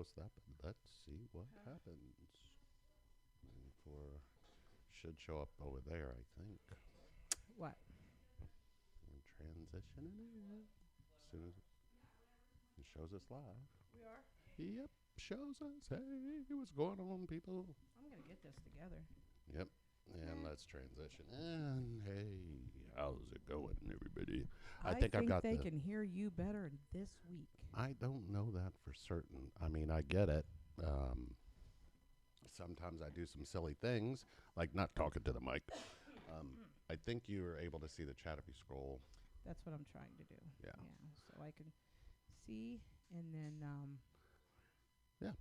post that, but let's see what happens. For should show up over there, I think. What? We're transitioning in. As soon as it shows us live. We are? Yep, shows us. Hey, what's going on, people? I'm going to get this together. Yep. And let's transition in. Hey, how's it going, everybody? I think I've got they can hear you better this week. I don't know that for certain. I mean, I get it. Sometimes I do some silly things, like not talking to the mic. I think you are able to see the chat if you scroll. That's what I'm trying to do. Yeah. So I can see, and then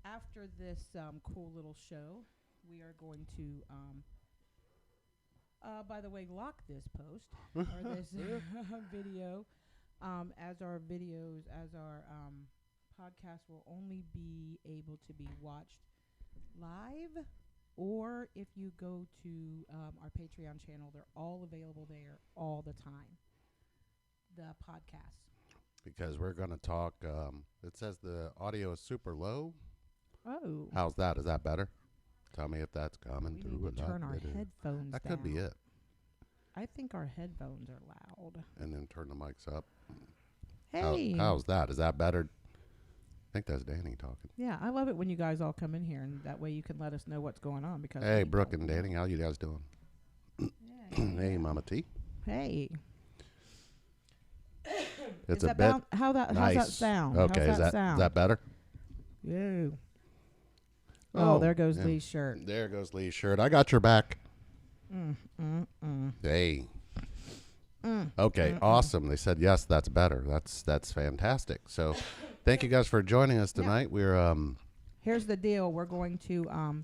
after this cool little show, we are going to, by the way, lock this post or this video, as our podcast will only be able to be watched live, or if you go to our Patreon channel, they're all available there all the time. The podcasts. Because we're going to talk, it says the audio is super low. Oh. How's that? Is that better? Tell me if that's coming we through. We need to turn our headphones That down. could be it. I think our headphones are loud. And then turn the mics up. Hey. How's that? Is that better? I think that's Danny talking. Yeah, I love it when you guys all come in here, and that way you can let us know what's going on. Because hey, Brooke and Danny, how you guys doing? Hey, Mama T. Hey. It's a bit nice. How's that sound? Okay, is that better? Yeah. Oh, there goes Lee's shirt. There goes Lee's shirt. I got your back. Hey. Okay, awesome. They said yes. That's better. That's fantastic. So, thank you guys for joining us tonight. We're Here's the deal. We're going to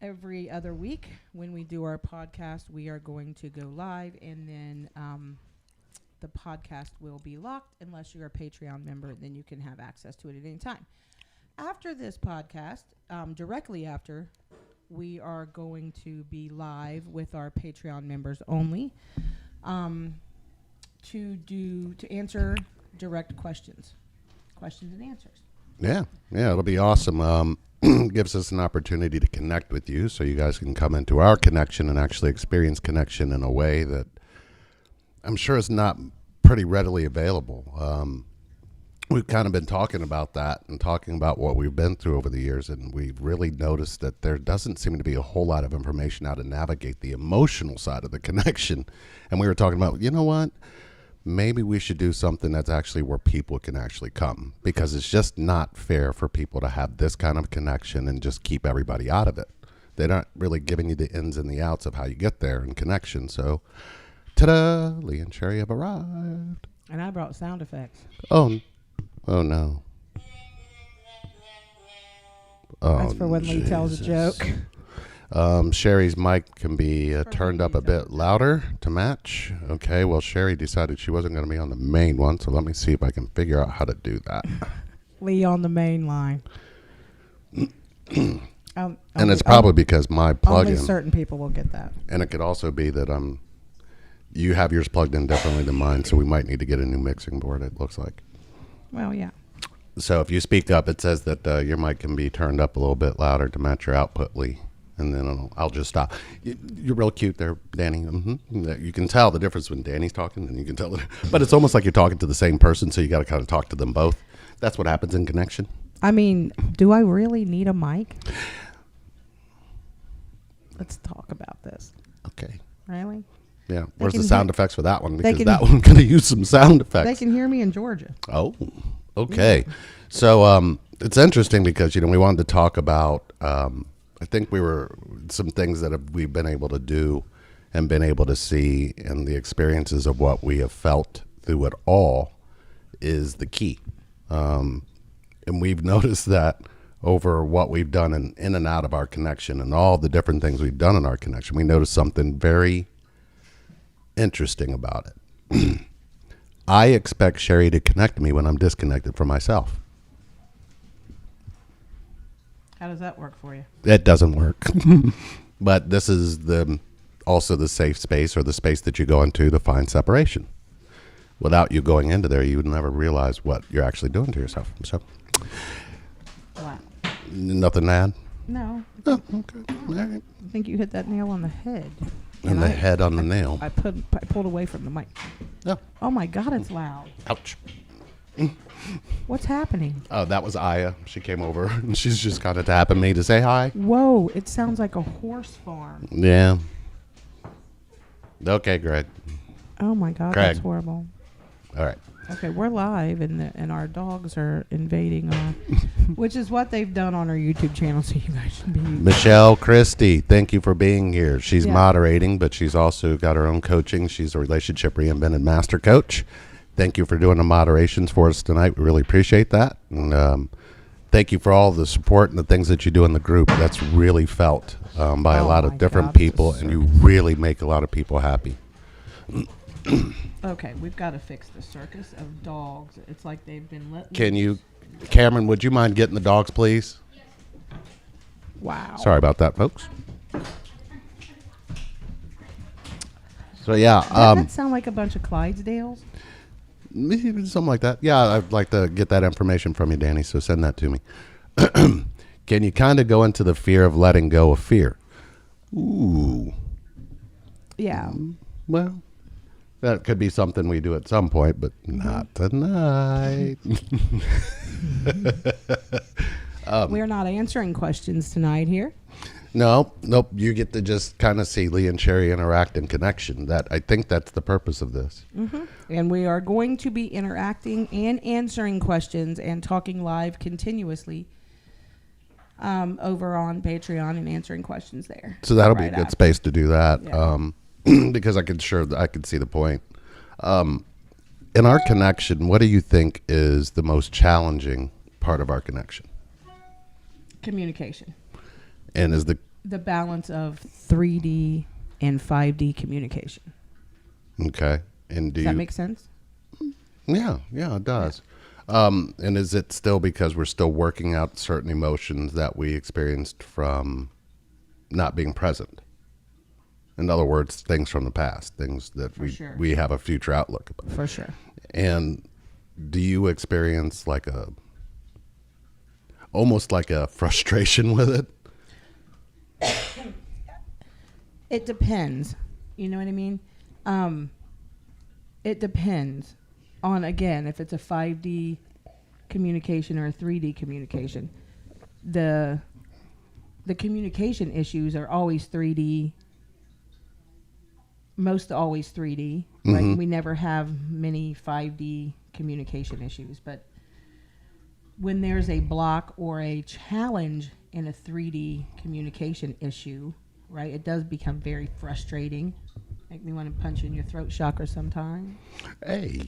every other week when we do our podcast, we are going to go live, and then the podcast will be locked unless you're a Patreon member. Then you can have access to it at any time. After this podcast, directly after, we are going to be live with our Patreon members only to answer direct questions and answers. Yeah, it'll be awesome. Gives us an opportunity to connect with you, so you guys can come into our connection and actually experience connection in a way that I'm sure is not pretty readily available. We've kind of been talking about that and talking about what we've been through over the years, and we've really noticed that there doesn't seem to be a whole lot of information how to navigate the emotional side of the connection. And we were talking about, you know what? Maybe we should do something that's actually where people can actually come, because it's just not fair for people to have this kind of connection and just keep everybody out of it. They're not really giving you the ins and the outs of how you get there in connection. So, ta-da! Lee and Sherry have arrived. And I brought sound effects. Oh no. That's for when Lee tells a joke. Sherry's mic can be turned up a bit louder to match. Okay, well, Sherry decided she wasn't going to be on the main one, so let me see if I can figure out how to do that. Lee on the main line. And it's probably because my plug-in. Only certain people will get that. And it could also be that you have yours plugged in differently than mine, so we might need to get a new mixing board, it looks like. Well, yeah. So if you speak up, it says that your mic can be turned up a little bit louder to match your output, Lee. And then I'll just stop. You're real cute there, Danny. You can tell the difference when Danny's talking, and you can tell it. But it's almost like you're talking to the same person, so you got to kind of talk to them both. That's what happens in connection. I mean, do I really need a mic? Let's talk about this. Okay. Really? Yeah. Where's the sound effects for that one? Because that one could have used some sound effects. They can hear me in Georgia. Oh, okay. Yeah. So it's interesting because, we wanted to talk about, I think some things that we've been able to do and been able to see, and the experiences of what we have felt through it all is the key. And we've noticed that over what we've done in and out of our connection and all the different things we've done in our connection, we noticed something very interesting about it. I expect Sherry to connect me when I'm disconnected from myself. How does that work for you? It doesn't work. But this is also the safe space, or the space that you go into to find separation. Without you going into there, you would never realize what you're actually doing to yourself. So Wow. Nothing to add? No, Oh, okay. All right. I think you hit that nail on the head. And the head on the nail. I pulled away from the mic. Oh, Oh my God, it's loud. ouch. What's happening? Oh, that was Aya. She came over and she's just kind of tapping me to say hi. Whoa, it sounds like a horse farm. Yeah. Okay, Greg. Oh my God, Craig. that's horrible. All right. Okay, we're live and our dogs are invading our, which is what they've done on our YouTube channel. So you guys should be. Michelle Christie, thank you for being here. She's Yeah. moderating, but she's also got her own coaching. She's a relationship reinvented master coach. Thank you for doing the moderations for us tonight. We really appreciate that. And thank you for all the support and the things that you do in the group. That's really felt by a Oh lot my of different God, it's a people, and you really make a lot of people happy. Okay, we've got to fix the circus of dogs. It's like they've been let. Can loose. you, Cameron, would you mind getting the dogs, please? Wow. Sorry about that, folks. So, yeah. Doesn't that sound like a bunch of Clydesdales? Maybe something like that. Yeah, I'd like to get that information from you, Danny, so send that to me. Can you kind of go into the fear of letting go of fear? Ooh. Yeah. Well, that could be something we do at some point, but not tonight. We're not answering questions tonight here. Nope. You get to just kind of see Lee and Sherry interact in connection. I think that's the purpose of this. And we are going to be interacting and answering questions and talking live continuously over on Patreon and answering questions there. So that'll be a Right good after. space to do that. Yeah. Because I could see the point. In our connection, what do you think is the most challenging part of our connection? Communication. And is The balance of 3D and 5D communication. okay? And do Does that you? make sense? Yeah, it does. And is it still because we're still working out certain emotions that we experienced from not being present? In other words, things from the past, things that sure. we have a future outlook about. For sure. And do you experience almost like a frustration with it? It depends. You know what I mean? It depends on, again, if it's a 5D communication or a 3D communication. The communication issues are always 3D, most always 3D, right? We never have many 5D communication issues. But when there's a block or a challenge in a 3D communication issue, right, it does become very frustrating. Make me want to punch you in your throat chakra sometime. Hey,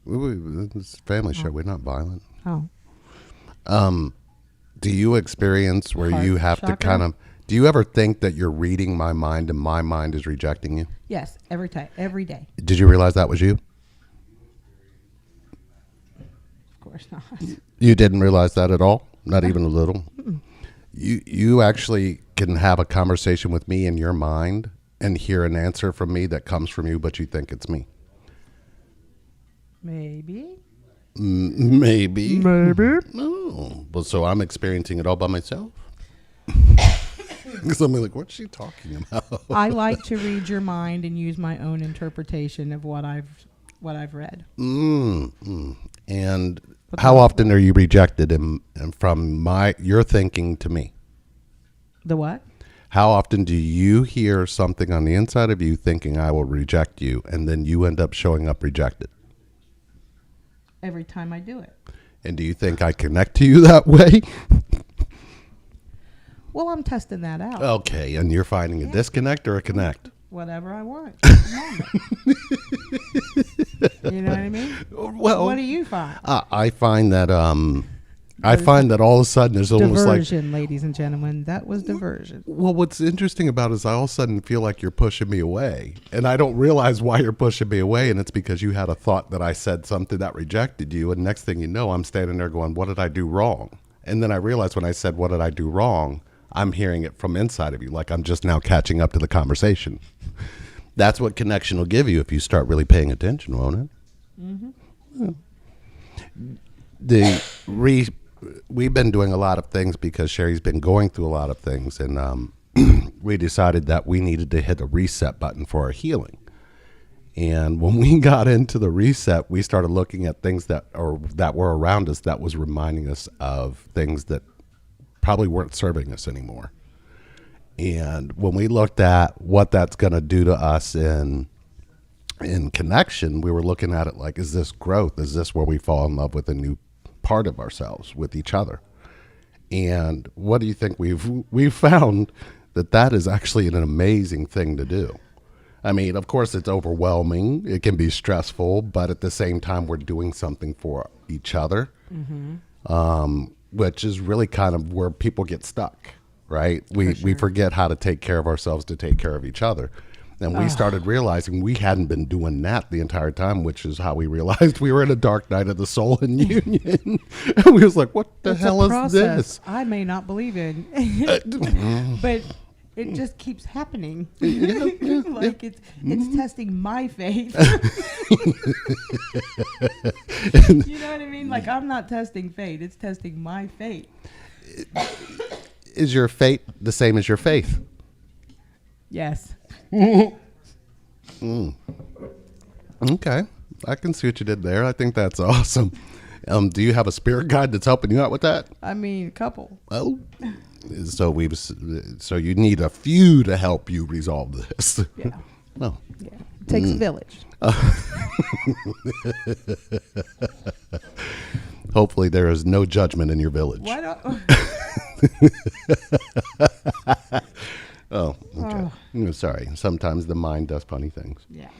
it's a family show. We're not violent. Oh. Do you experience where Heart you have to chakra? kind of? Do you ever think that you're reading my mind and my mind is rejecting you? Yes, every day. Did you realize that was you? Of course not. You didn't realize that at all? Not even a little? You actually can have a conversation with me in your mind and hear an answer from me that comes from you, but you think it's me. Maybe. Maybe. Oh, well, so I'm experiencing it all by myself? Because I'm like, what's she talking about? I like to read your mind and use my own interpretation of what I've read. And how often are you rejected from your thinking to me? The what? How often do you hear something on the inside of you thinking I will reject you, and then you end up showing up rejected? Every time I do it. And do you think I connect to you that way? Well, I'm testing that out. Okay, and you're finding a disconnect or a connect? Whatever I want. at the moment. You know what I mean? Well, What do you find? I find that all of a sudden there's almost like, Diversion, ladies and gentlemen. That was diversion. well, what's interesting about it is I all of a sudden feel like you're pushing me away, and I don't realize why you're pushing me away, and it's because you had a thought that I said something that rejected you, and next thing you know, I'm standing there going, what did I do wrong? And then I realized when I said, what did I do wrong, I'm hearing it from inside of you, like I'm just now catching up to the conversation. That's what connection will give you if you start really paying attention, won't it? Mm-hmm. we've been doing a lot of things because Sherry's been going through a lot of things, and we decided that we needed to hit a reset button for our healing. And when we got into the reset, we started looking at things that were around us that was reminding us of things that probably weren't serving us anymore. And when we looked at what that's going to do to us in connection, we were looking at it like, is this growth? Is this where we fall in love with a new part of ourselves, with each other? And what do you think? We've found that is actually an amazing thing to do. I mean, of course, it's overwhelming. It can be stressful, but at the same time, we're doing something for each other, which is really kind of where people get stuck, right? We forget how to take care of ourselves to take care of each other. And we started realizing we hadn't been doing that the entire time, which is how we realized we were in a dark night of the soul in union. And we was like, what the hell is this? I may not believe in, but it just keeps happening. Like it's testing my faith. You know what I mean? Like, I'm not testing fate. It's testing my faith. Is your fate the same as your faith? Yes. Okay. I can see what you did there. I think that's awesome. Do you have a spirit guide that's helping you out with that? I mean, a couple. Oh. So you need a few to help you resolve this. Yeah. Oh. Yeah. It takes a village. Hopefully there is no judgment in your village. Why don't? Oh, okay. Sorry. Sometimes the mind does funny things. Yeah.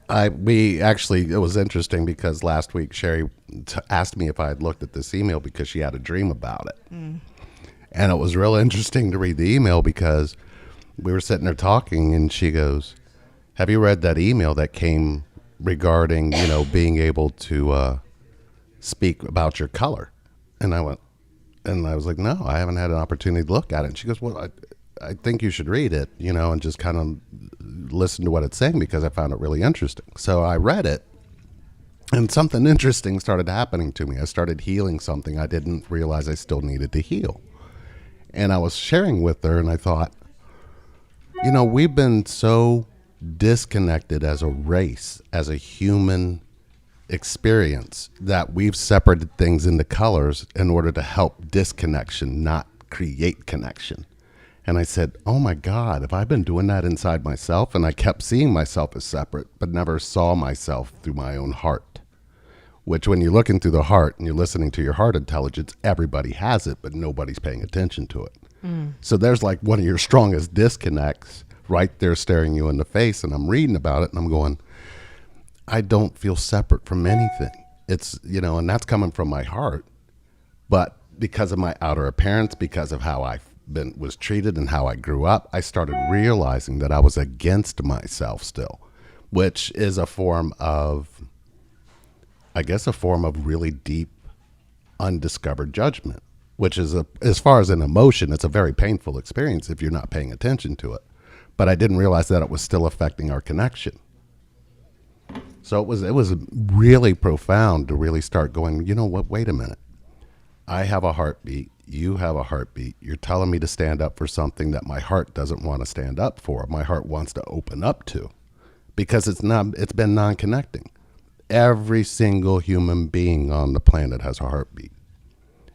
It was interesting because last week Sherry asked me if I had looked at this email because she had a dream about it. And it was real interesting to read the email because we were sitting there talking and she goes, have you read that email that came regarding, being able to speak about your color? And I was like, no, I haven't had an opportunity to look at it. And she goes, well, I think you should read it, and just kind of listen to what it's saying because I found it really interesting. So I read it and something interesting started happening to me. I started healing something I didn't realize I still needed to heal. And I was sharing with her and I thought, we've been so disconnected as a race, as a human experience, that we've separated things into colors in order to help disconnection, not create connection. And I said, oh my God, have I been doing that inside myself? And I kept seeing myself as separate, but never saw myself through my own heart, which when you're looking through the heart and you're listening to your heart intelligence, everybody has it, but nobody's paying attention to it. So there's like one of your strongest disconnects right there staring you in the face. And I'm reading about it and I'm going, I don't feel separate from anything. It's, and that's coming from my heart, but because of my outer appearance, because of how I was treated and how I grew up, I started realizing that I was against myself still, which is a form of really deep, undiscovered judgment, which is as far as an emotion, it's a very painful experience if you're not paying attention to it. But I didn't realize that it was still affecting our connection. So it was really profound to really start going, wait a minute. I have a heartbeat. You have a heartbeat. You're telling me to stand up for something that my heart doesn't want to stand up for. My heart wants to open up to, because it's been non-connecting. Every single human being on the planet has a heartbeat,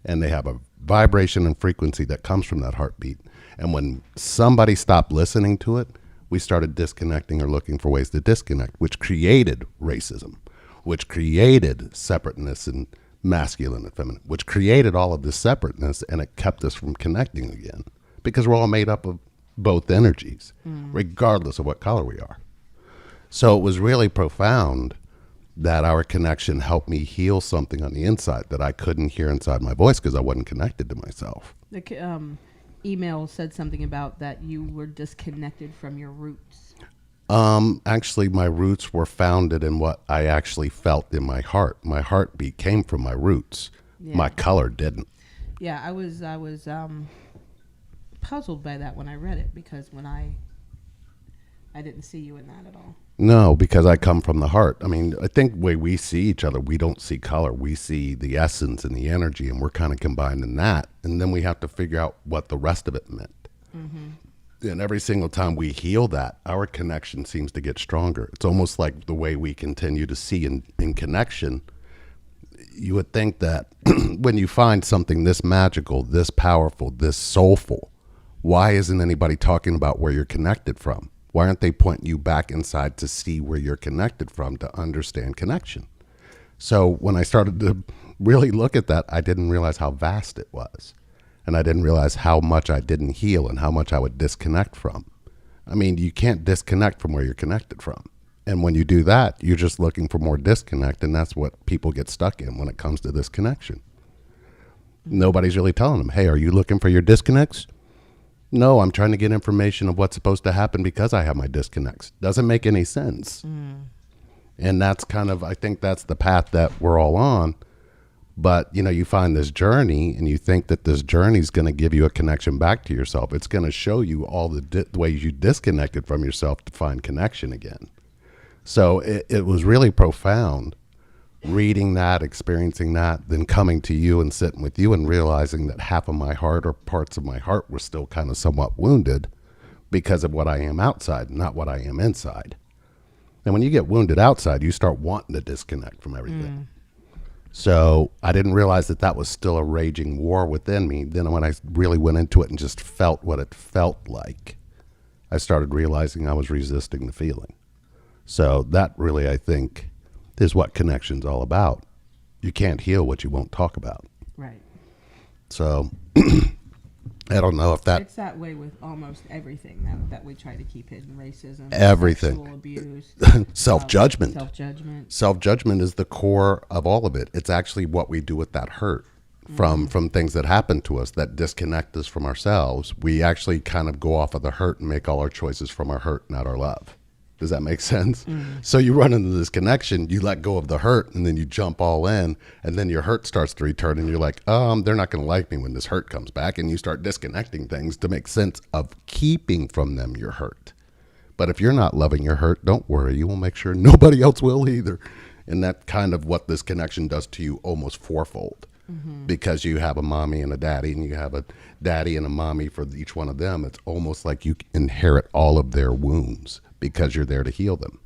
and they have a vibration and frequency that comes from that heartbeat. And when somebody stopped listening to it, we started disconnecting or looking for ways to disconnect, which created racism, which created separateness and masculine and feminine, which created all of this separateness, and it kept us from connecting again because we're all made up of both energies, regardless of what color we are. So it was really profound that our connection helped me heal something on the inside that I couldn't hear inside my voice because I wasn't connected to myself. The email said something about that you were disconnected from your roots. Actually, my roots were founded in what I actually felt in my heart. My heartbeat came from my roots. Yeah. My color didn't. Yeah, I was puzzled by that when I read it, because when I didn't see you in that at all. No, because I come from the heart. I mean, I think the way we see each other, we don't see color. We see the essence and the energy, and we're kind of combining that. And then we have to figure out what the rest of it meant. And every single time we heal that, our connection seems to get stronger. It's almost like the way we continue to see in connection. You would think that when you find something this magical, this powerful, this soulful, why isn't anybody talking about where you're connected from? Why aren't they pointing you back inside to see where you're connected from to understand connection? So when I started to really look at that, I didn't realize how vast it was. And I didn't realize how much I didn't heal and how much I would disconnect from. I mean, you can't disconnect from where you're connected from. And when you do that, you're just looking for more disconnect. And that's what people get stuck in when it comes to this connection. Nobody's really telling them, hey, are you looking for your disconnects? No, I'm trying to get information of what's supposed to happen because I have my disconnects. Doesn't make any sense. And that's kind of, I think that's the path that we're all on. But, you know, you find this journey and you think that this journey is going to give you a connection back to yourself. It's going to show you all the ways you disconnected from yourself to find connection again. So it was really profound reading that, experiencing that, then coming to you and sitting with you and realizing that half of my heart or parts of my heart were still kind of somewhat wounded because of what I am outside, not what I am inside. And when you get wounded outside, you start wanting to disconnect from everything. So I didn't realize that that was still a raging war within me. Then when I really went into it and just felt what it felt like, I started realizing I was resisting the feeling. So that really, I think, is what connection's all about. You can't heal what you won't talk about. Right. So I don't know if that... It's that way with almost everything that we try to keep hidden. Racism. Everything. Sexual abuse. Self-judgment. Self-judgment. Self-judgment is the core of all of it. It's actually what we do with that hurt from things that happen to us that disconnect us from ourselves. We actually kind of go off of the hurt and make all our choices from our hurt, not our love. Does that make sense? So you run into this connection, you let go of the hurt, and then you jump all in, and then your hurt starts to return, and you're like, they're not going to like me when this hurt comes back, and you start disconnecting things to make sense of keeping from them your hurt. But if you're not loving your hurt, don't worry, you will make sure nobody else will either. And that's kind of what this connection does to you almost fourfold. Because you have a mommy and a daddy, and you have a daddy and a mommy for each one of them. It's almost like you inherit all of their wounds because you're there to heal them.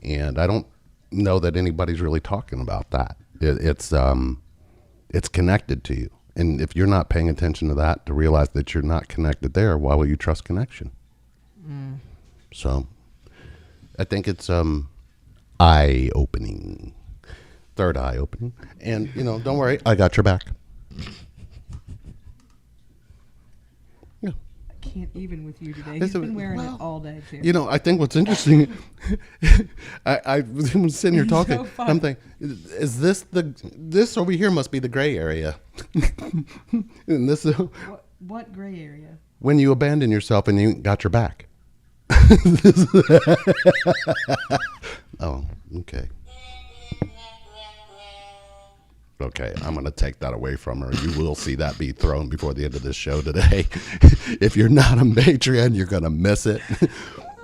And I don't know that anybody's really talking about that. It's connected to you. And if you're not paying attention to that, to realize that you're not connected there, why will you trust connection? So I think it's eye-opening. Third eye opening. And, you know, don't worry, I got your back. Yeah. I can't even with you today. It's He's been wearing it all day, too. You know, I think what's interesting, I was sitting here talking, So fun. I'm thinking, is this over here must be the gray area. And this, What gray area? when you abandon yourself and you got your back. Oh, okay. Okay, I'm going to take that away from her. You will see that be thrown before the end of this show today. If you're not on Patreon, you're going to miss it.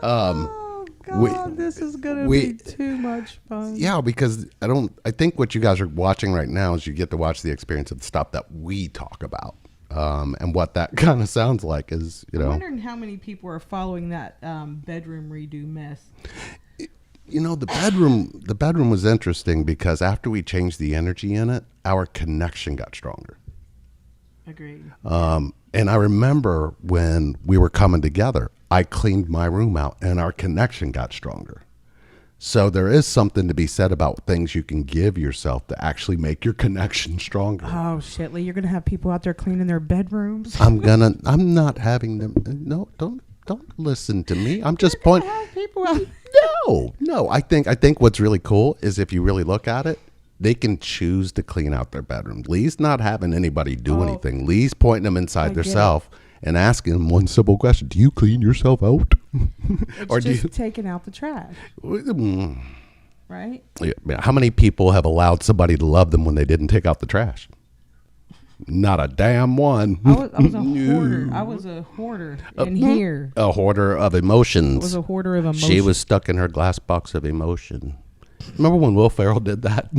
Oh, God, this is going to be too much fun. Yeah, because I think what you guys are watching right now is you get to watch the experience of the stuff that we talk about. And what that kind of sounds like is, you know. I'm wondering how many people are following that bedroom redo mess. You know, the bedroom was interesting because after we changed the energy in it, our connection got stronger. Agreed. And I remember when we were coming together, I cleaned my room out and our connection got stronger. So there is something to be said about things you can give yourself to actually make your connection stronger. Oh, shit, Lee, you're going to have people out there cleaning their bedrooms? I'm not having them. No, don't listen to me. I'm just pointing. People out. No. I think what's really cool is if you really look at it, they can choose to clean out their bedroom. Lee's not having anybody do anything. Lee's pointing them inside themselves and asking them one simple question: do you clean yourself out? It's Or just taking out the trash, right? Yeah, how many people have allowed somebody to love them when they didn't take out the trash? Not a damn one. I was a hoarder. No. I was a hoarder in here. A hoarder of I emotions. was a hoarder of emotion. She was stuck in her glass box of emotion. Remember when Will Ferrell did that?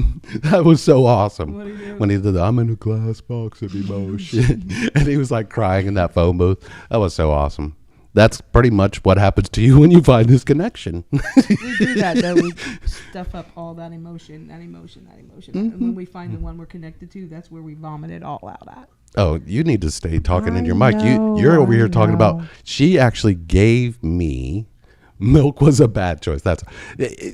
That was so awesome. What'd he do? When he did, I'm in a glass box of emotion. And he was like crying in that phone booth. That was so awesome. That's pretty much what happens to you when you find this connection. We do that though. We stuff up all that emotion. And when we find the one we're connected to, that's where we vomit it all out at. Oh, you need to stay talking in I your mic. know, You're over here I talking about, know. she actually gave me, milk was a bad choice.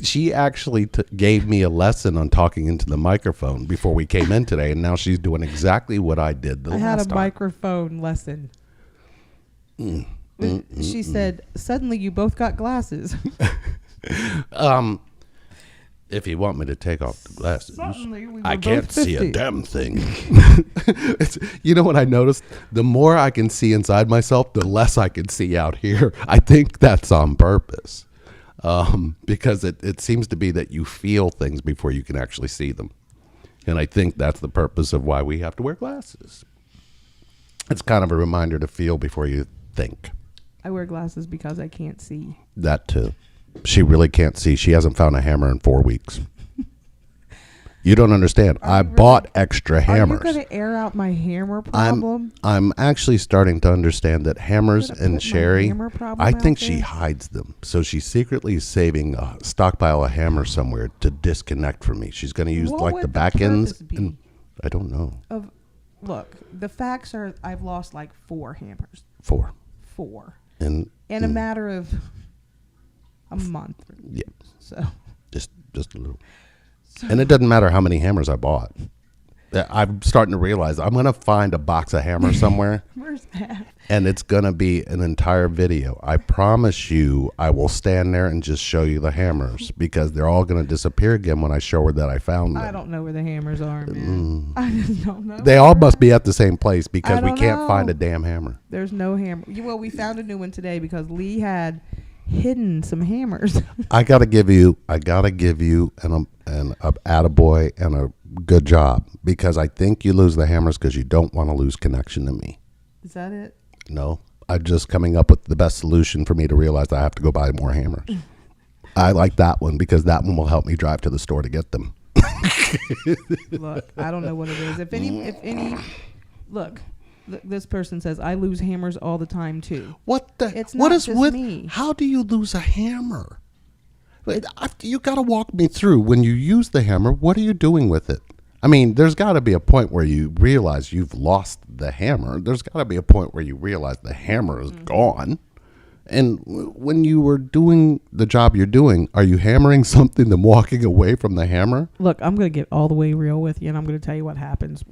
She actually gave me a lesson on talking into the microphone before we came in today. And now she's doing exactly what I did the I had last a time. microphone lesson. She said, suddenly you both got glasses. If you want me to take off the glasses, Suddenly we were I both can't see 50. a damn thing. You know what I noticed? The more I can see inside myself, the less I can see out here. I think that's on purpose, because it seems to be that you feel things before you can actually see them. And I think that's the purpose of why we have to wear glasses. It's kind of a reminder to feel before you think. I wear glasses because I can't see. That too. She really can't see. She hasn't found a hammer in 4 weeks. You don't understand. I you really- bought extra hammers. Are you going to air out my hammer problem? I'm actually starting to understand that hammers Gonna put and my Sherry, hammer problem I out think she there? hides them. So she's secretly saving a stockpile of hammers somewhere to disconnect from me. She's going to use What like would the back ends. purpose be And I don't know. Look, the facts are I've lost like 4 hammers. 4. 4. And In a matter of a month. yeah, So just a little. And it doesn't matter how many hammers I bought. I'm starting to realize I'm going to find a box of hammers somewhere. where's that? And it's going to be an entire video. I promise you, I will stand there and just show you the hammers because they're all going to disappear again when I show her that I found them. I don't know where the hammers are, man. I just don't know. They all must be at the same place because I we don't can't find know. a damn hammer. There's no hammer. Well, we found a new one today because Lee had hidden some hammers. I got to give you an attaboy and a good job because I think you lose the hammers because you don't want to lose connection to me. Is that it? No, I'm just coming up with the best solution for me to realize I have to go buy more hammers. I like that one because that one will help me drive to the store to get them. Look, I don't know what it is. If any, look, this person says I lose hammers all the time too. What the? It's what not is just with? me. How do you lose a hammer? You got to walk me through. When you use the hammer, what are you doing with it? I mean, there's got to be a point where you realize you've lost the hammer. There's got to be a point where you realize the hammer is gone. And when you were doing the job you're doing, are you hammering something and walking away from the hammer? Look, I'm going to get all the way real with you, and I'm going to tell you what happens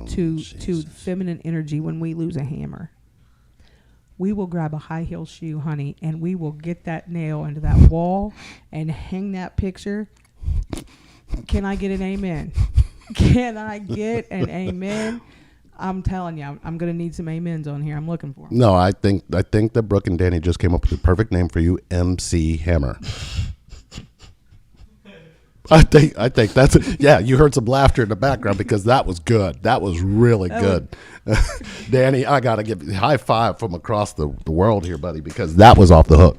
to Jesus. feminine energy when we lose a hammer. We will grab a high heel shoe, honey, and we will get that nail into that wall and hang that picture. Can I get an amen? Can I get an amen? I'm telling you, I'm going to need some amens on here. I'm looking for 'em. No, I think that Brooke and Danny just came up with the perfect name for you, MC Hammer. I think that's it. Yeah, you heard some laughter in the background because that was good. That was really good. Danny, I got to give you a high five from across the world here, buddy, because that was off the hook.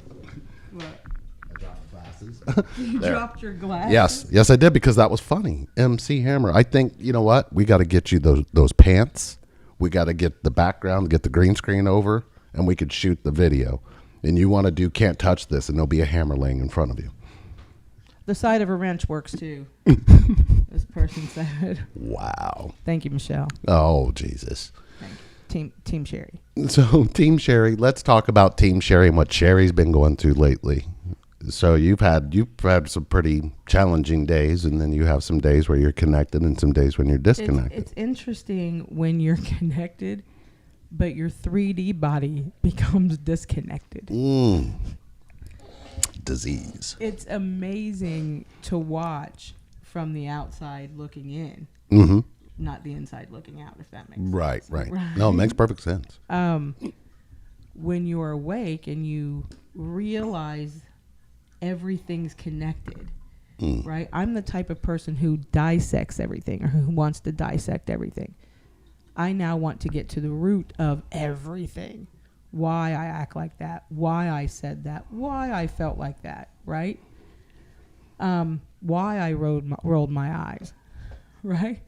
You dropped your glass? Yes, I did because that was funny. MC Hammer. I think, you know what? We got to get you those pants. We got to get the background, get the green screen over, and we could shoot the video. And you want to do Can't Touch This, and there'll be a hammer laying in front of you. The side of a wrench works too. This person said. Wow. Thank you, Michelle. Oh, Jesus. Team Sherry. So, Team Sherry, let's talk about Team Sherry and what Sherry's been going through lately. So you've had some pretty challenging days, and then you have some days where you're connected and some days when you're disconnected. It's interesting when you're connected, but your 3D body becomes disconnected. Disease. It's amazing to watch from the outside looking in, Mm-hmm. not the inside looking out, if that makes sense. Right. No, it makes perfect sense. When you're awake and you realize everything's connected, right? I'm the type of person who dissects everything or who wants to dissect everything. I now want to get to the root of everything. Why I act like that, why I said that, why I felt like that, right? Why I rolled my eyes, right?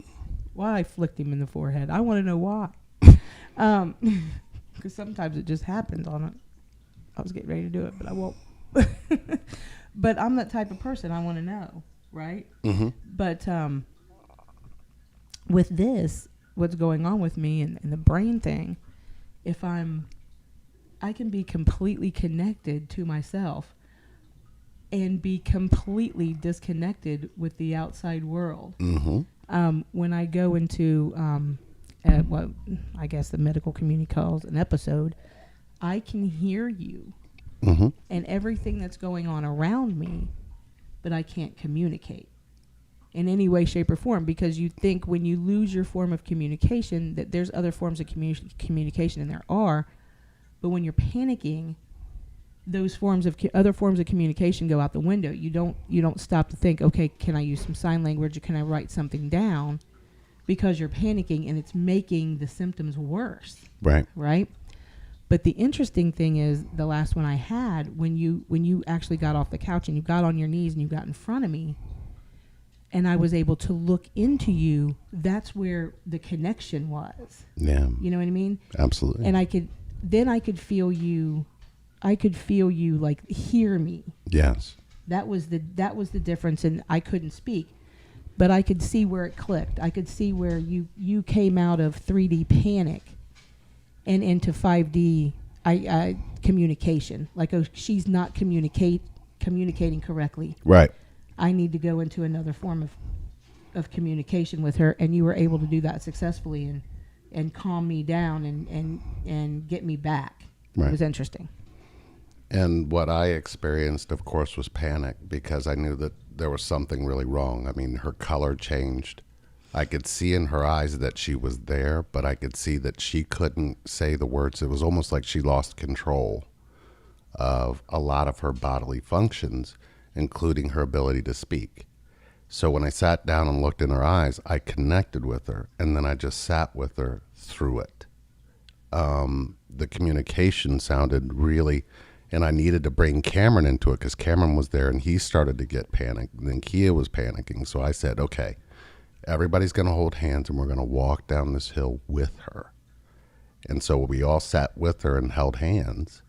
Why I flicked him in the forehead. I want to know why. Because sometimes it just happens on it. I was getting ready to do it, but I won't. But I'm that type of person. I want to know, right? Mm-hmm. But with this, what's going on with me and the brain thing, if I can be completely connected to myself and be completely disconnected with the outside world. Mm-hmm. When I go into what I guess the medical community calls an episode, I can hear you Mm-hmm. and everything that's going on around me, but I can't communicate in any way, shape, or form, because you think when you lose your form of communication that there's other forms of communication, and there are, but when you're panicking, those other forms of communication go out the window. You don't stop to think, okay, can I use some sign language, or can I write something down, because you're panicking and it's making the symptoms worse. Right? But the interesting thing is, the last one I had, when you actually got off the couch and you got on your knees and you got in front of me, and I was able to look into you, that's where the connection was. Yeah. You know what I mean? Absolutely. And I could feel you. I could feel you like hear me. Yes. That was the difference, and I couldn't speak, but I could see where it clicked. I could see where you came out of 3D panic and into 5D communication. Like, oh, she's not communicating correctly. Right. I need to go into another form of communication with her, and you were able to do that successfully and calm me down and get me back. Right. It was interesting. And what I experienced, of course, was panic, because I knew that there was something really wrong. I mean, her color changed. I could see in her eyes that she was there, but I could see that she couldn't say the words. It was almost like she lost control of a lot of her bodily functions, including her ability to speak. So when I sat down and looked in her eyes, I connected with her, and then I just sat with her through it. The communication sounded really, and I needed to bring Cameron into it, because Cameron was there and he started to get panicked. And then Kia was panicking. So I said, okay, everybody's going to hold hands and we're going to walk down this hill with her. And so we all sat with her and held hands.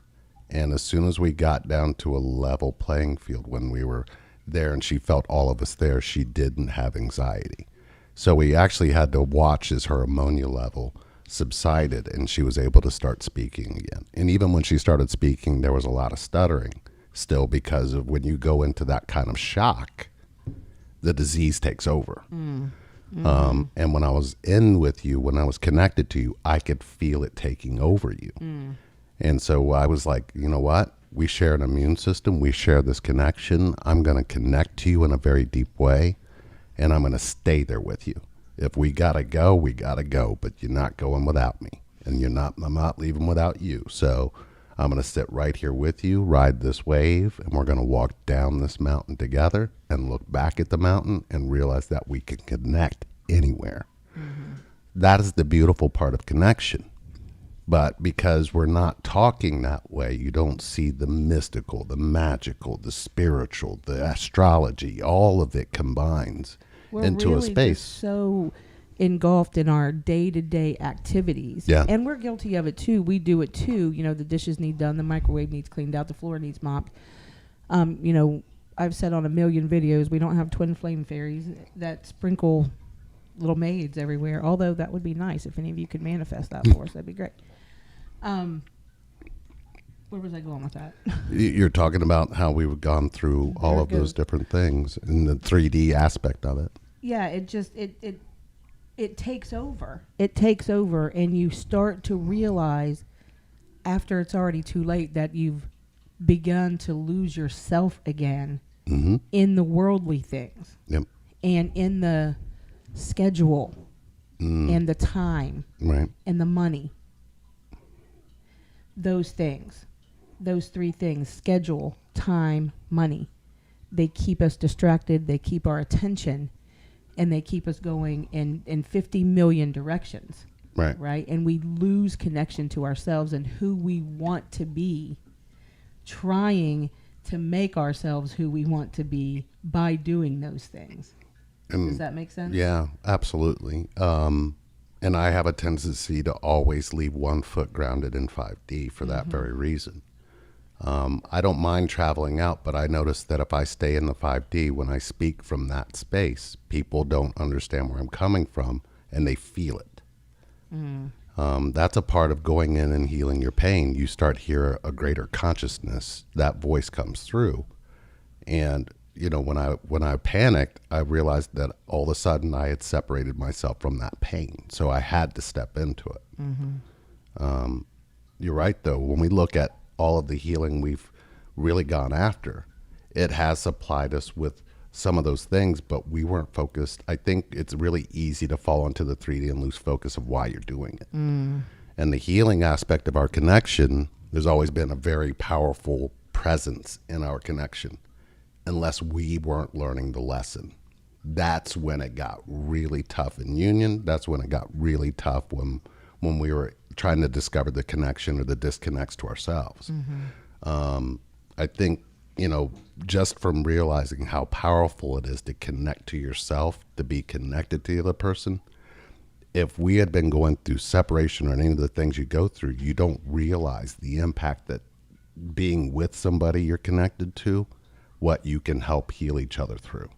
And as soon as we got down to a level playing field, when we were there and she felt all of us there, she didn't have anxiety. So we actually had to watch as her ammonia level subsided and she was able to start speaking again. And even when she started speaking, there was a lot of stuttering still, because of when you go into that kind of shock, the disease takes over. Mm-hmm. And when I was in with you, when I was connected to you, I could feel it taking over you. Mm. And so I was like, you know what? We share an immune system. We share this connection. I'm going to connect to you in a very deep way, and I'm going to stay there with you. If we got to go, we got to go, but you're not going without me, and I'm not leaving without you. So I'm going to sit right here with you, ride this wave, and we're going to walk down this mountain together and look back at the mountain and realize that we can connect anywhere. Mm-hmm. That is the beautiful part of connection. But because we're not talking that way, you don't see the mystical, the magical, the spiritual, the astrology. All of it combines into really a space. Just so engulfed in our day-to-day activities. Yeah. And we're guilty of it too. We do it too. You know, the dishes need done, the microwave needs cleaned out, the floor needs mopped. You know, I've said on a million videos, we don't have twin flame fairies that sprinkle little maids everywhere, although that would be nice if any of you could manifest that for us. That'd be great. Where was I going with that? You're talking about how we've gone through all of those different things and the 3D aspect of it. Yeah, it just it takes over. It takes over, and you start to realize after it's already too late that you've begun to lose yourself again. Mm-hmm. In the worldly things. Yep. And in the schedule. And the time. Right. And the money. Those things. Those three things: schedule, time, money. They keep us distracted, they keep our attention, and they keep us going in 50 million directions. Right. right? And we lose connection to ourselves and who we want to be, trying to make ourselves who we want to be by doing those things. Does that make sense? Yeah, absolutely. And I have a tendency to always leave one foot grounded in 5D for that very reason. I don't mind traveling out, but I notice that if I stay in the 5D, when I speak from that space, people don't understand where I'm coming from and they feel it. That's a part of going in and healing your pain. You start hear a greater consciousness. That voice comes through. And, you know, when I panicked, I realized that all of a sudden I had separated myself from that pain. So I had to step into it. You're right, though. When we look at all of the healing we've really gone after, it has supplied us with some of those things, but we weren't focused. I think it's really easy to fall into the 3D and lose focus of why you're doing it. And the healing aspect of our connection, there's always been a very powerful presence in our connection, unless we weren't learning the lesson. That's when it got really tough in union. That's when it got really tough when we were trying to discover the connection or the disconnects to ourselves. I think, you know, just from realizing how powerful it is to connect to yourself, to be connected to the other person, if we had been going through separation or any of the things you go through, you don't realize the impact that being with somebody you're connected to, what you can help heal each other through.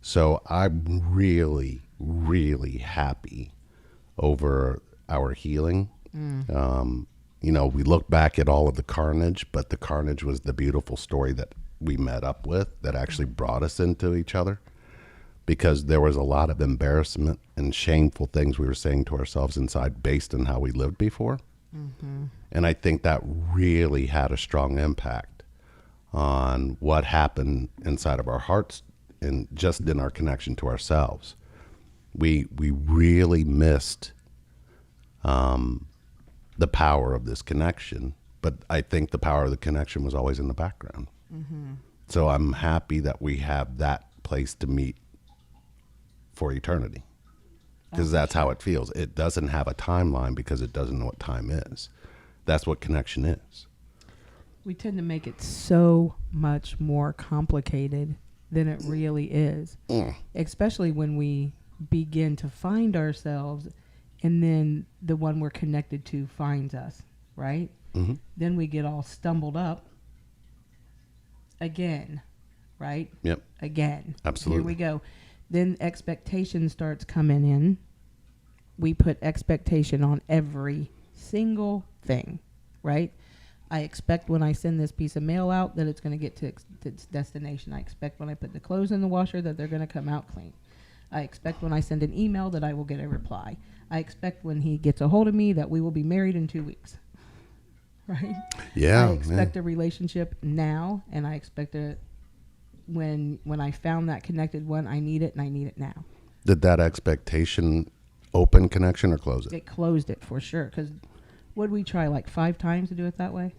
So I'm really, really happy over our healing. You know, we look back at all of the carnage, but the carnage was the beautiful story that we met up with that actually brought us into each other, because there was a lot of embarrassment and shameful things we were saying to ourselves inside based on how we lived before. And I think that really had a strong impact on what happened inside of our hearts and just in our connection to ourselves. We really missed the power of this connection, but I think the power of the connection was always in the background. So I'm happy that we have that place to meet for eternity, because that's how it feels. It doesn't have a timeline because it doesn't know what time is. That's what connection is. We tend to make it so much more complicated than it really is, especially when we begin to find ourselves and then the one we're connected to finds us, right? Then we get all stumbled up again, right? Yep. Again. Absolutely. Here we go. Then expectation starts coming in. We put expectation on every single thing, right? I expect when I send this piece of mail out that it's going to get to its destination. I expect when I put the clothes in the washer that they're going to come out clean. I expect when I send an email that I will get a reply. I expect when he gets a hold of me that we will be married in 2 weeks. Right? Yeah. I expect a relationship now, and I expect it when I found that connected one, I need it, and I need it now. Did that expectation open connection or close it? It closed it for sure, because would we try like 5 times to do it that way?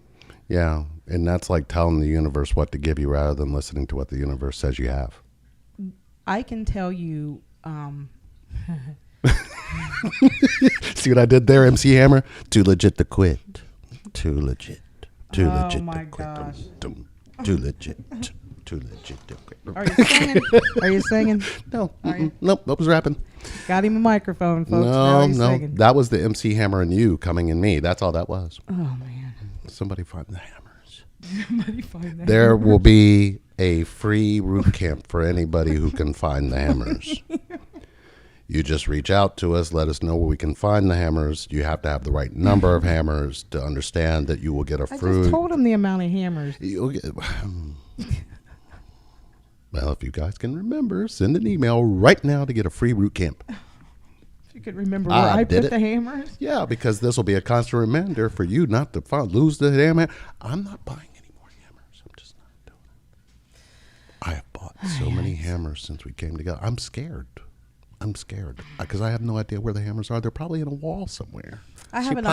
Yeah, and that's like telling the universe what to give you rather than listening to what the universe says you have. I can tell you... See what I did there, MC Hammer? Too legit to quit. Too legit. Too Oh legit my to quit. gosh. Too legit. Too legit to quit. Are you singing? Are you singing? No. Are you? Nope. I was rapping. Got him a microphone, folks. Now No, he's no. singing. That was the MC Hammer and you coming in me. That's all that was. Oh, man. Somebody find the hammers. Somebody find that. There will be a free root camp for anybody who can find the hammers. You just reach out to us, let us know where we can find the hammers. You have to have the right number of hammers to understand that you will get a I fruit. just told him the amount of hammers. You'll get, well, if you guys can remember, send an email right now to get a free root camp. If you could remember where I put the hammers. Yeah, because this will be a constant reminder for you not to lose the hammer. I'm not buying any more hammers. I'm just not doing it. I have bought so many hammers since we came together. I'm scared because I have no idea where the hammers are. They're probably in a wall somewhere. I have an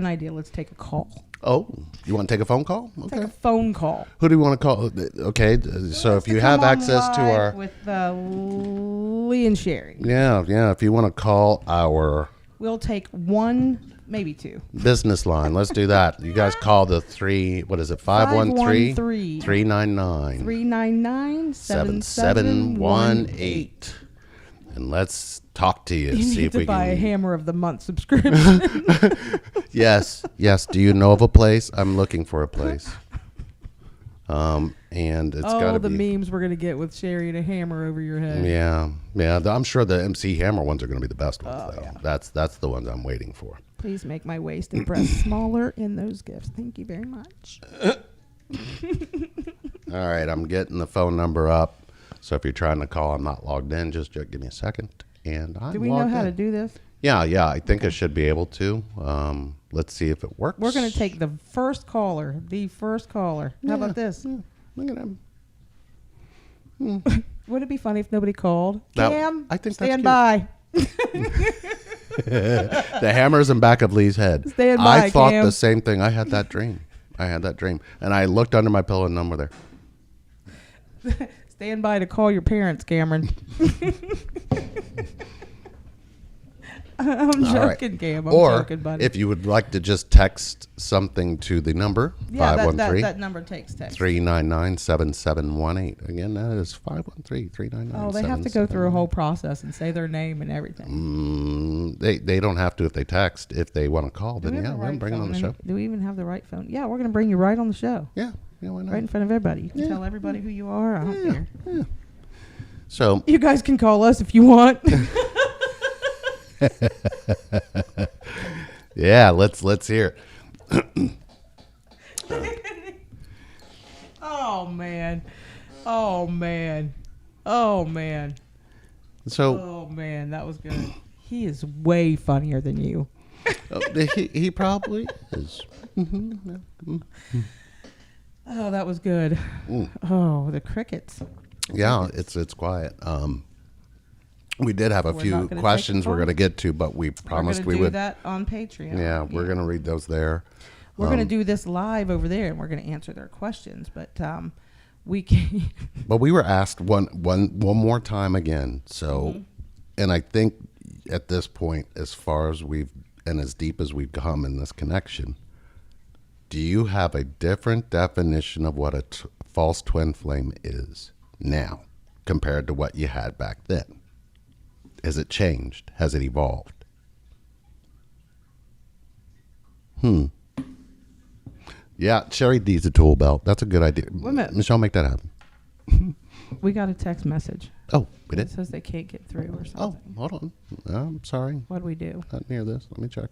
idea. Let's take a call. Oh, you want to take a phone call? Okay. Take a phone call. Who do you want to call? Okay, so if you have access to our... With Lee and Sherry. Yeah, if you want to call our We'll take one, maybe two. Business line. Let's do that. You guys call the 513 399 399 7718. And let's talk to you. You See need if to we buy a can. Hammer of the Month subscription. Yes. Do you know of a place? I'm looking for a place. And it's got to the be. memes we're going to get with Sherry and a hammer over your head. Yeah. I'm sure the MC Hammer ones are going to be the best ones, though. Yeah. That's the ones I'm waiting for. Please make my waist and breast smaller in those gifts. Thank you very much. All right, I'm getting the phone number up. So if you're trying to call, I'm not logged in. Just give me a second, and I'm Do we know logged how in. to do this? Yeah. I think I should be able to. Let's see if it works. We're going to take the first caller. How about this? Yeah, look at him. Wouldn't it be funny if nobody called? That- Cam, I think that's stand cute. by. The hammer's in back of Lee's head. Stand by, I thought Cam. the same thing. I had that dream, and I looked under my pillow, and none were there. Stand by to call your parents, Cameron. I'm All right. joking, Cam. I'm Or joking, buddy. if you would like to just text something to the number, yeah, 513 that number takes text. 399-7718. Again, that is 513-399-7718. Oh, they have to go through a whole process and say their name and everything. They don't have to if they text. If they want to call, Do then we have yeah, the we'll right bring it on the phone? show. Do we even have the right phone? Yeah, we're going to bring you right on the show. Yeah, why not? Right in front of everybody. You can Yeah. tell everybody who you are. I don't care. Yeah. So You guys can call us if you want. yeah, let's hear it. Oh, man. So Oh, man. That was good. He is way funnier than you. he probably is. Oh, that was good. Oh, the crickets. Yeah, it's quiet. We did have a We're not few gonna take questions the we're phone? going to get to, but we promised we're we gonna would. do that on Patreon. Yeah, we're going to read those there. We're going to do this live over there, and we're going to answer their questions. But we can. But we were asked one more time again. So, and I think at this point, as far as we've and as deep as we've come in this connection, do you have a different definition of what a false twin flame is now compared to what you had back then? Has it changed? Has it evolved? Yeah, Sherry needs a tool belt. That's a good idea. Wait a minute. Michelle, make that happen. We got a text message. Oh, we It did? says they can't get through or Oh, something. hold on. I'm sorry. What do we do? Not near this. Let me check.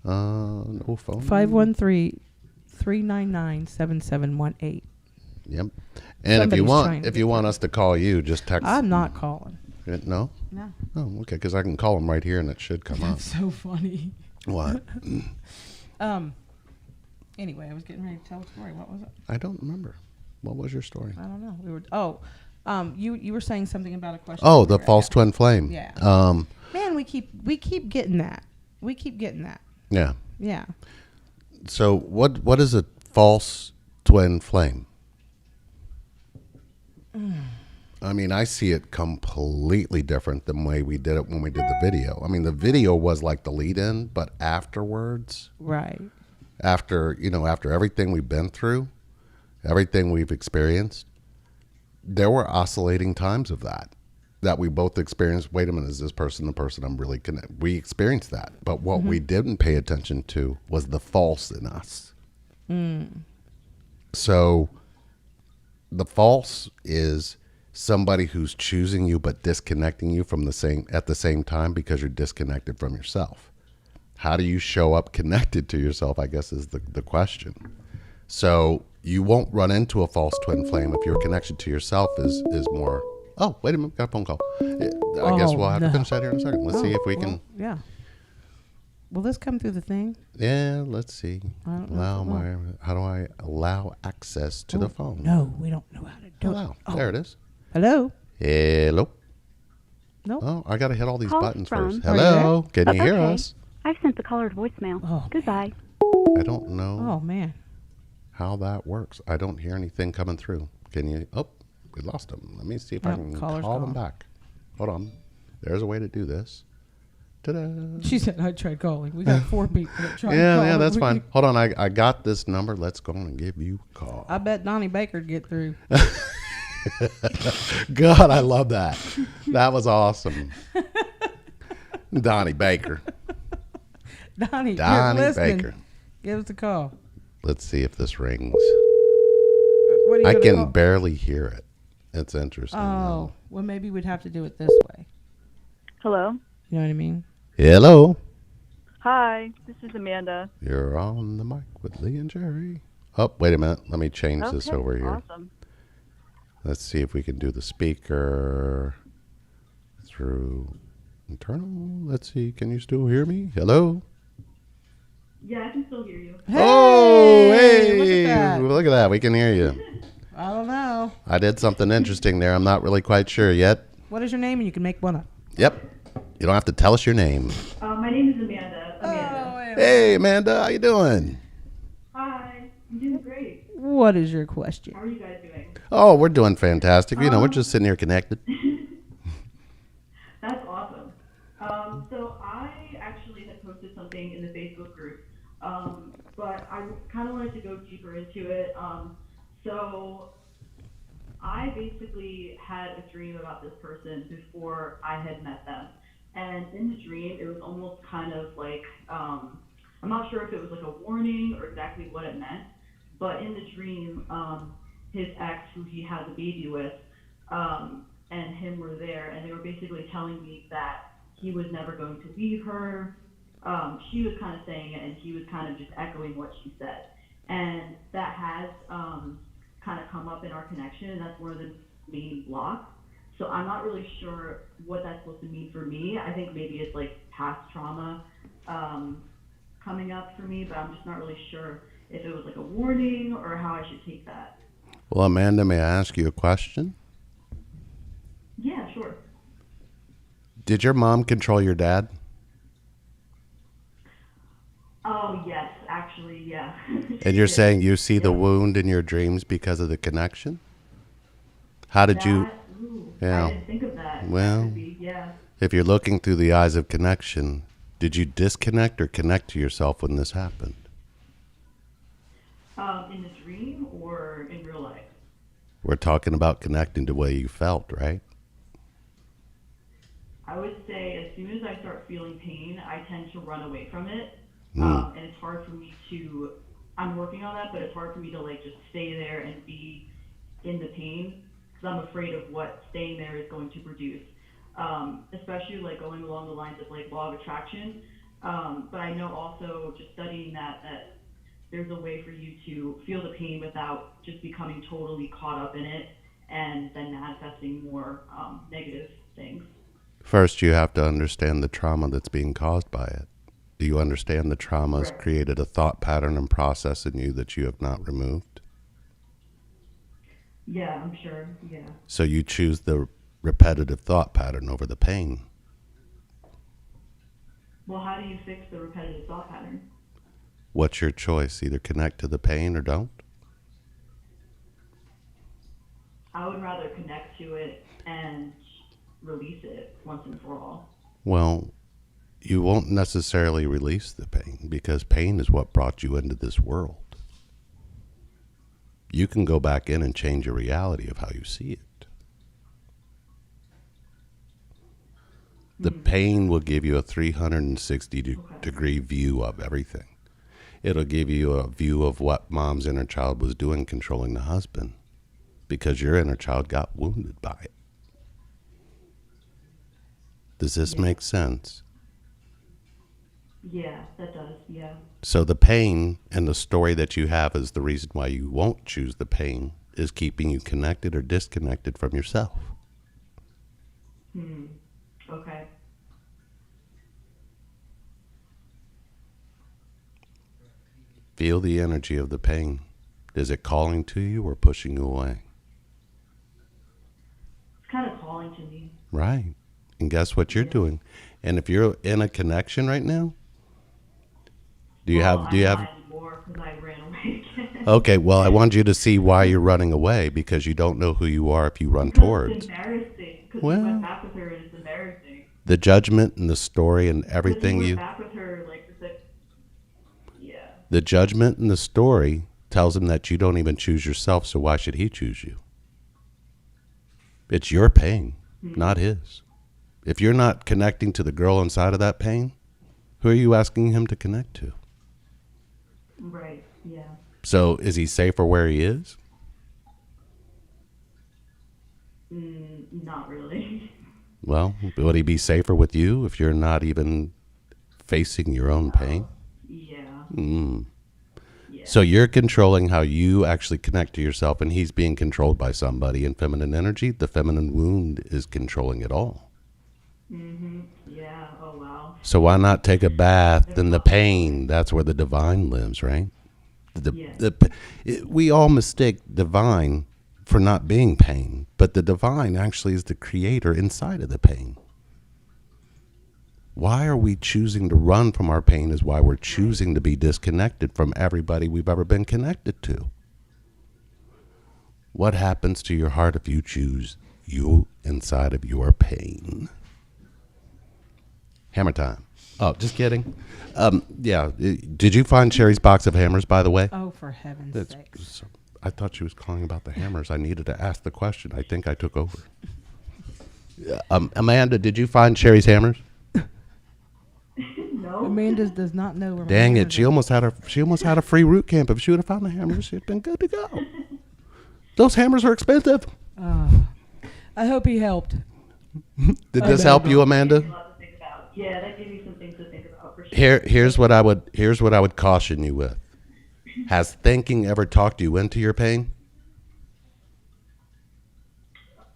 No phone. 513-399-7718. Yep. And Somebody's trying to if get you want us to call you, just text. I'm not calling. No. No. Oh, okay. Because I can call them right here, and it should come up. That's so funny. What? Anyway, I was getting ready to tell a story. What was it? I don't remember. What was your story? I don't know. You were saying something about a question. Oh, the earlier. false twin flame. Yeah. Um. Man, we keep getting that. We keep getting that. Yeah. Yeah. So what is a false twin flame? I mean, I see it completely different than the way we did it when we did the video. I mean, the video was like the lead in, but afterwards, Right. after everything we've been through, everything we've experienced, there were oscillating times of that we both experienced. Wait a minute, is this person the person I'm really connected? We experienced that, but what we didn't pay attention to was the false in us. So the false is somebody who's choosing you but disconnecting you from at the same time because you're disconnected from yourself. How do you show up connected to yourself, I guess, is the question. So you won't run into a false twin flame if your connection to yourself is more. Oh, wait a minute, got a phone call. I guess we'll have to finish that here in a second. Let's see if we can. Yeah. Will this come through the thing? Yeah, let's see. I don't know if it How do I allow access to the phone? No, we don't know how to do Hello. it. Oh. There it is. Hello. Hello. No. Oh, I got to hit all these Call buttons from- first. Are you Hello. Can you hear okay. us? I've sent the caller to voicemail. Oh, Goodbye. I don't know Oh man. how that works. I don't hear anything coming through. Can you? Oh, we lost them. Let me see if I Yep, can caller's call them gone. back. Hold on. There's a way to do this. Ta-da. She said I tried calling. We got 4 people that tried Yeah, calling. yeah, that's We- fine. Hold on, I got this number. Let's go on and give you a call. I bet Donnie Baker'd get through. God, I love that. That was awesome. Donnie Baker. Donnie you're Donnie listening. Baker. Give us a call. Let's see if this rings. What are you I gonna can call? barely hear it. It's interesting. Oh, well, maybe we'd have to do it this way. Hello. You know what I mean? Hello. Hi, this is Amanda. You're on the mic with Lee and Jerry. Oh, wait a minute. Let me change this over here. Awesome. Let's see if we can do the speaker through internal. Let's see. Can you still hear me? Hello? Yeah, I can still hear you. Oh, hey. Look at that. Look at that. We can hear you. I don't know. I did something interesting there. I'm not really quite sure yet. What is your name? And you can make one up. Yep. You don't have to tell us your name. My name is Amanda. Hey, Amanda. How you doing? Hi, I'm doing great. What is your question? How are you guys doing? Oh, we're doing fantastic. You know, we're just sitting here connected. That's awesome. So I actually had posted something in the Facebook group, but I kind of wanted to go deeper into it. So I basically had a dream about this person before I had met them. And in the dream, it was almost kind of like, I'm not sure if it was like a warning or exactly what it meant, but in the dream, his ex, who he had the baby with, and him were there, and they were basically telling me that he was never going to leave her. She was kind of saying it, and he was kind of just echoing what she said. And that has kind of come up in our connection, and that's one of the main blocks. So I'm not really sure what that's supposed to mean for me. I think maybe it's like past trauma coming up for me, but I'm just not really sure if it was like a warning or how I should take that. Well, Amanda, may I ask you a question? Yeah, sure. Did your mom control your dad? Oh, yes, actually, yeah. And you're saying you see the wound in your dreams because of the connection? How did you, Yeah. I didn't think of that. Well- That could be, yeah. if you're looking through the eyes of connection, did you disconnect or connect to yourself when this happened? In the dream or in real life? We're talking about connecting to the way you felt, right? I would say as soon as I start feeling pain, I tend to run away from it. Mm. And it's hard for me to, I'm working on that, but it's hard for me to like just stay there and be in the pain because I'm afraid of what staying there is going to produce. Especially like going along the lines of like law of attraction. But I know also just studying that there's a way for you to feel the pain without just becoming totally caught up in it and then manifesting more negative things. First, you have to understand the trauma that's being caused by it. Do you understand the trauma has Right. created a thought pattern and process in you that you have not removed? Yeah, I'm sure. Yeah. So you choose the repetitive thought pattern over the pain. Well, how do you fix the repetitive thought pattern? What's your choice? Either connect to the pain or don't? I would rather connect to it and release it once and for all. Well, you won't necessarily release the pain because pain is what brought you into this world. You can go back in and change your reality of how you see it. The pain will give you a 360-degree view of everything. It'll give you a view of what mom's inner child was doing controlling the husband because your inner child got wounded by it. Does this make sense? Yeah, that does. Yeah. So the pain and the story that you have is the reason why you won't choose the pain is keeping you connected or disconnected from yourself. Okay. Feel the energy of the pain. Is it calling to you or pushing you away? It's kind of calling to me. Right. And guess what you're doing? And if you're in a connection right now, do you have More because I ran away again. Okay, well, I want you to see why you're running away because you don't know who you are if you run It's towards. embarrassing because Well- we went back with her and it's embarrassing. The judgment and the story and 'Cause everything he you, went back with her, like, for 6. Yeah. the judgment and the story tells him that you don't even choose yourself, so why should he choose you? It's your pain, not his. If you're not connecting to the girl inside of that pain, who are you asking him to connect to? Right. Yeah. So is he safer where he is? Not really. Well, would he be safer with you if you're not even facing your own pain? Yeah. Yeah. So you're controlling how you actually connect to yourself, and he's being controlled by somebody in feminine energy. The feminine wound is controlling it all. Yeah. Oh, wow. So why not take a bath in the pain? That's where the divine lives, right? Yeah. We all mistake divine for not being pain, but the divine actually is the creator inside of the pain. Why are we choosing to run from our pain is why we're choosing to be disconnected from everybody we've ever been connected to. What happens to your heart if you choose you inside of your pain? Hammer time. Oh, just kidding. Yeah. Did you find Sherry's box of hammers, by the way? Oh, for heaven's sakes. I thought she was calling about the hammers. I needed to ask the question. I think I took over. Amanda, did you find Sherry's hammers? No. Amanda does not know where my Dang it! hammers She are. almost had a free root camp. If she would have found the hammers, she'd been good to go. Those hammers are expensive. I hope he helped. Did this help you, Amanda? A lot to think about. Yeah, that gave me some things to think about for sure. Here's what I would caution you with. Has thinking ever talked you into your pain?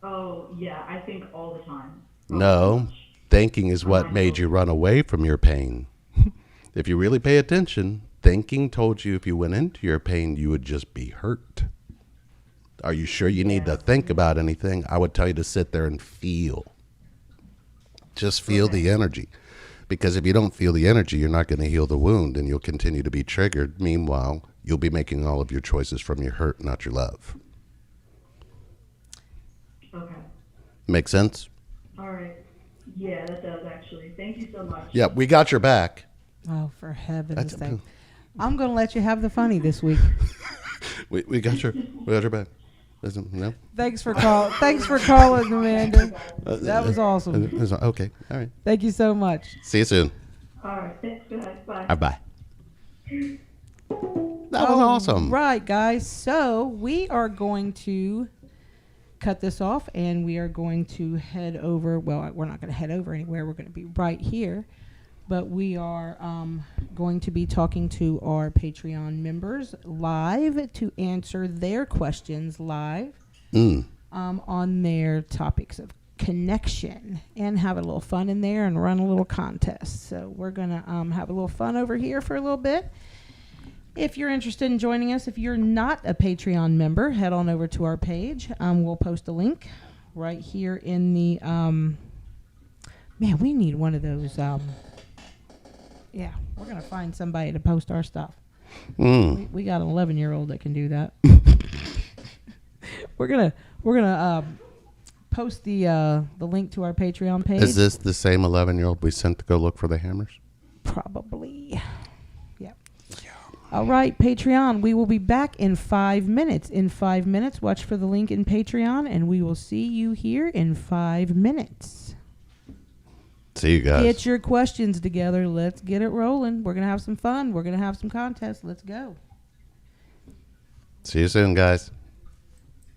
Oh, yeah, I think all the time. No. Thinking is what made you run away from your pain. If you really pay attention, thinking told you if you went into your pain, you would just be hurt. Are you sure you need to think about anything? I would tell you to sit there and feel. Just feel the energy. Because if you don't feel the energy, you're not going to heal the wound and you'll continue to be triggered. Meanwhile, you'll be making all of your choices from your hurt, not your love. Okay. Make sense? All right. Yeah, that does actually. Thank you so much. Yeah, we got your back. Oh, for heaven's That's- sake. I'm going to let you have the funny this week. We got your back. Listen, no? Thanks for calling, Amanda. That was awesome. Okay, all right. Thank you so much. See you soon. All right. Thanks, guys. Bye. Bye. That was awesome. Right, guys. So we are going to cut this off and we are going to head over. Well, we're not going to head over anywhere. We're going to be right here. But we are going to be talking to our Patreon members live to answer their questions live on their topics of connection and have a little fun in there and run a little contest. So we're going to have a little fun over here for a little bit. If you're interested in joining us, if you're not a Patreon member, head on over to our page. We'll post a link right here in the... man, we need one of those... yeah, we're going to find somebody to post our stuff. We got an 11-year-old that can do that. We're gonna post the link to our Patreon page. Is this the same 11-year-old we sent to go look for the hammers? Probably. Yeah. All right, Patreon. We will be back in 5 minutes. In 5 minutes, watch for the link in Patreon, and we will see you here in 5 minutes. See you guys. Get your questions together. Let's get it rolling. We're going to have some fun. We're going to have some contests. Let's go. See you soon, guys.